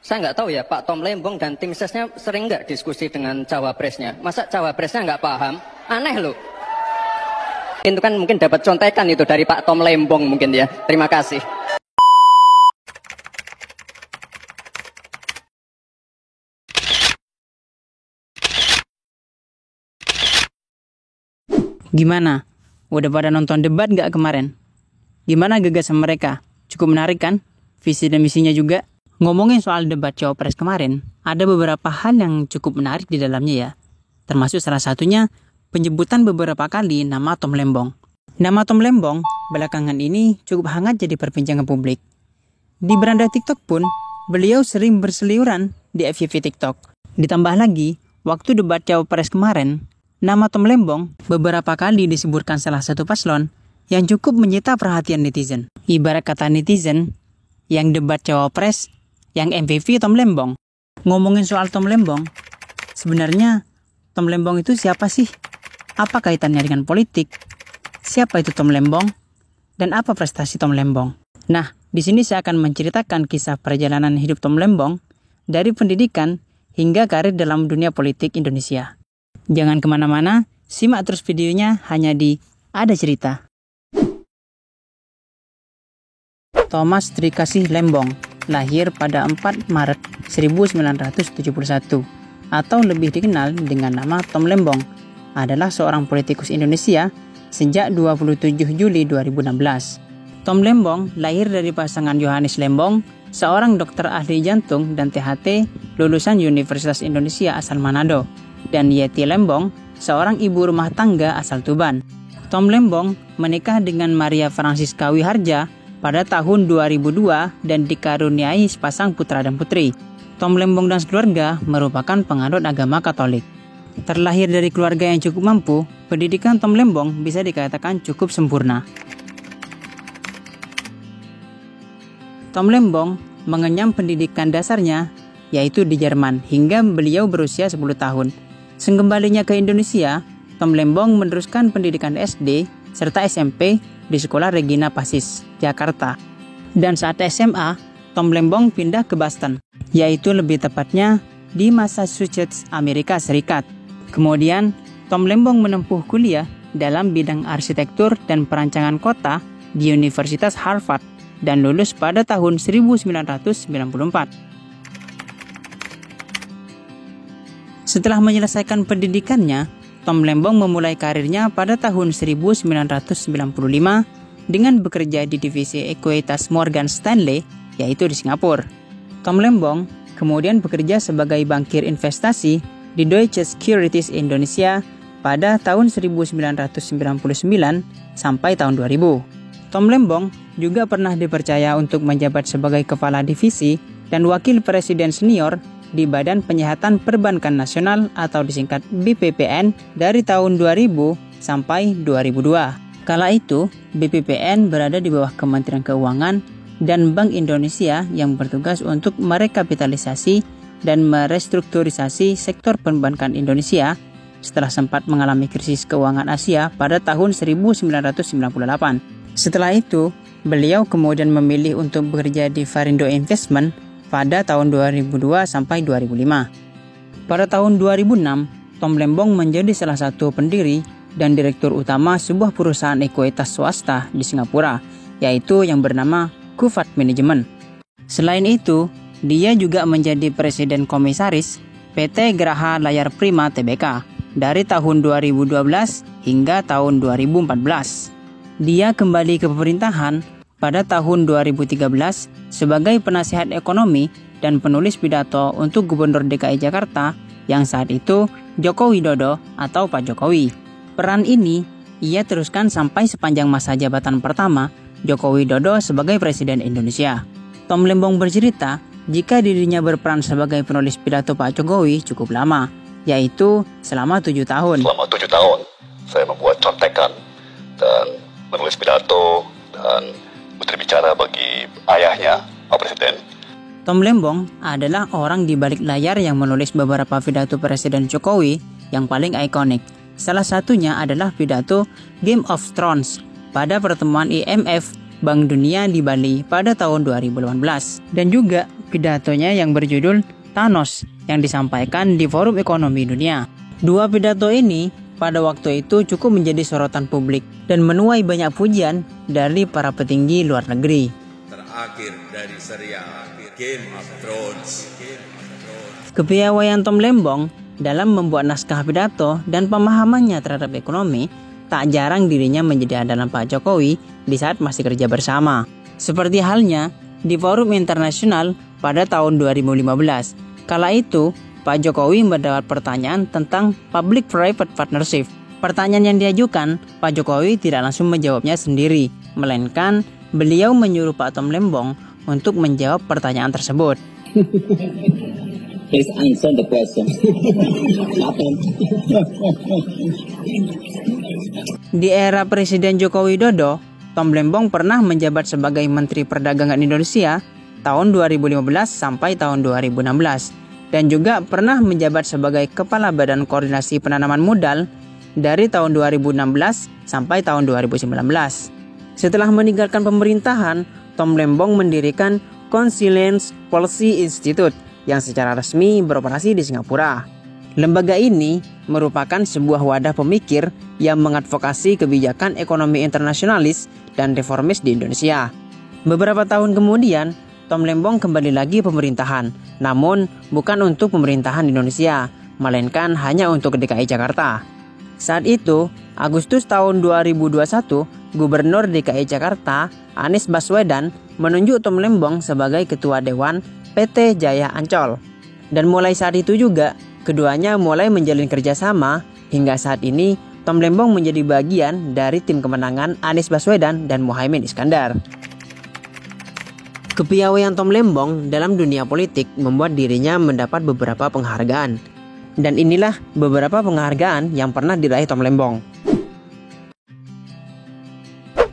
Saya nggak tahu ya, Pak Tom Lembong dan tim sesnya sering nggak diskusi dengan cawapresnya. Masa cawapresnya nggak paham? Aneh loh. Itu kan mungkin dapat contekan itu dari Pak Tom Lembong mungkin ya. Terima kasih. Gimana? Udah pada nonton debat gak kemarin? Gimana gagasan mereka? Cukup menarik kan? Visi dan misinya juga. Ngomongin soal debat Cawapres kemarin, ada beberapa hal yang cukup menarik di dalamnya ya. Termasuk salah satunya penyebutan beberapa kali nama Tom Lembong. Nama Tom Lembong belakangan ini cukup hangat jadi perbincangan publik. Di beranda TikTok pun, beliau sering berseliuran di FYP TikTok. Ditambah lagi, waktu debat Cawapres kemarin, nama Tom Lembong beberapa kali disebutkan salah satu paslon yang cukup menyita perhatian netizen. Ibarat kata netizen, yang debat Cawapres, yang MVP Tom Lembong. Ngomongin soal Tom Lembong, sebenarnya Tom Lembong itu siapa sih? Apa kaitannya dengan politik? Siapa itu Tom Lembong? Dan apa prestasi Tom Lembong? Nah, di sini saya akan menceritakan kisah perjalanan hidup Tom Lembong dari pendidikan hingga karir dalam dunia politik Indonesia. Jangan kemana-mana, simak terus videonya hanya di Ada Cerita. Thomas Trikasih Lembong lahir pada 4 Maret 1971 atau lebih dikenal dengan nama Tom Lembong, adalah seorang politikus Indonesia sejak 27 Juli 2016. Tom Lembong lahir dari pasangan Yohanes Lembong, seorang dokter ahli jantung dan THT lulusan Universitas Indonesia asal Manado, dan Yeti Lembong, seorang ibu rumah tangga asal Tuban. Tom Lembong menikah dengan Maria Francisca Wiharja pada tahun 2002 dan dikaruniai sepasang putra dan putri. Tom Lembong dan keluarga merupakan penganut agama Katolik. Terlahir dari keluarga yang cukup mampu, pendidikan Tom Lembong bisa dikatakan cukup sempurna. Tom Lembong mengenyam pendidikan dasarnya, yaitu di Jerman, hingga beliau berusia 10 tahun. Sekembalinya ke Indonesia, Tom Lembong meneruskan pendidikan SD serta SMP di Sekolah Regina Pacis, Jakarta. Dan saat SMA, Tom Lembong pindah ke Boston, yaitu lebih tepatnya di Massachusetts, Amerika Serikat. Kemudian, Tom Lembong menempuh kuliah dalam bidang arsitektur dan perancangan kota di Universitas Harvard dan lulus pada tahun 1994. Setelah menyelesaikan pendidikannya, Tom Lembong memulai karirnya pada tahun 1995 dengan bekerja di divisi ekuitas Morgan Stanley, yaitu di Singapura. Tom Lembong kemudian bekerja sebagai bankir investasi di Deutsche Securities Indonesia pada tahun 1999 sampai tahun 2000. Tom Lembong juga pernah dipercaya untuk menjabat sebagai kepala divisi dan wakil presiden senior di Badan Penyihatan Perbankan Nasional atau disingkat BPPN dari tahun 2000 sampai 2002. Kala itu, BPPN berada di bawah Kementerian Keuangan dan Bank Indonesia yang bertugas untuk merekapitalisasi dan merestrukturisasi sektor perbankan Indonesia setelah sempat mengalami krisis keuangan Asia pada tahun 1998. Setelah itu, beliau kemudian memilih untuk bekerja di Varindo Investment pada tahun 2002 sampai 2005. Pada tahun 2006, Tom Lembong menjadi salah satu pendiri dan direktur utama sebuah perusahaan ekuitas swasta di Singapura, yaitu yang bernama Kufat Management. Selain itu, dia juga menjadi presiden komisaris PT Geraha Layar Prima Tbk dari tahun 2012 hingga tahun 2014. Dia kembali ke pemerintahan pada tahun 2013 sebagai penasihat ekonomi dan penulis pidato untuk Gubernur DKI Jakarta yang saat itu Joko Widodo atau Pak Jokowi. Peran ini ia teruskan sampai sepanjang masa jabatan pertama Joko Widodo sebagai Presiden Indonesia. Tom Lembong bercerita jika dirinya berperan sebagai penulis pidato Pak Jokowi cukup lama, yaitu selama 7 tahun. Selama 7 tahun saya membuat contekan dan menulis pidato dan berbicara bagi ayahnya, Pak Presiden. Tom Lembong adalah orang di balik layar yang menulis beberapa pidato Presiden Jokowi yang paling ikonik. Salah satunya adalah pidato Game of Thrones pada pertemuan IMF Bank Dunia di Bali pada tahun 2018. Dan juga pidatonya yang berjudul Thanos yang disampaikan di Forum Ekonomi Dunia. Dua pidato ini pada waktu itu cukup menjadi sorotan publik dan menuai banyak pujian dari para petinggi luar negeri. Terakhir dari serial Game of Thrones. Kepiawaian Tom Lembong dalam membuat naskah pidato dan pemahamannya terhadap ekonomi tak jarang dirinya menjadi andalan Pak Jokowi di saat masih kerja bersama. Seperti halnya di Forum Internasional pada tahun 2015. Kala itu, Pak Jokowi mendapat pertanyaan tentang Public-Private Partnership. Pertanyaan yang diajukan, Pak Jokowi tidak langsung menjawabnya sendiri, melainkan beliau menyuruh Pak Tom Lembong untuk menjawab pertanyaan tersebut. Please answer the question. Di era Presiden Joko Widodo, Tom Lembong pernah menjabat sebagai Menteri Perdagangan Indonesia tahun 2015 sampai tahun 2016 dan juga pernah menjabat sebagai Kepala Badan Koordinasi Penanaman Modal dari tahun 2016 sampai tahun 2019. Setelah meninggalkan pemerintahan, Tom Lembong mendirikan Consilience Policy Institute yang secara resmi beroperasi di Singapura. Lembaga ini merupakan sebuah wadah pemikir yang mengadvokasi kebijakan ekonomi internasionalis dan reformis di Indonesia. Beberapa tahun kemudian, Tom Lembong kembali lagi pemerintahan, namun bukan untuk pemerintahan Indonesia, melainkan hanya untuk DKI Jakarta. Saat itu, Agustus tahun 2021, Gubernur DKI Jakarta, Anies Baswedan, menunjuk Tom Lembong sebagai Ketua Dewan PT Jaya Ancol. Dan mulai saat itu juga, keduanya mulai menjalin kerjasama hingga saat ini Tom Lembong menjadi bagian dari tim kemenangan Anies Baswedan dan Muhaimin Iskandar. Kepiawaian Tom Lembong dalam dunia politik membuat dirinya mendapat beberapa penghargaan. Dan inilah beberapa penghargaan yang pernah diraih Tom Lembong.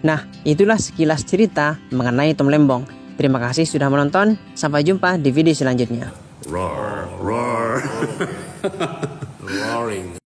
Nah, itulah sekilas cerita mengenai Tom Lembong. Terima kasih sudah menonton. Sampai jumpa di video selanjutnya. Roar, roar. Roaring.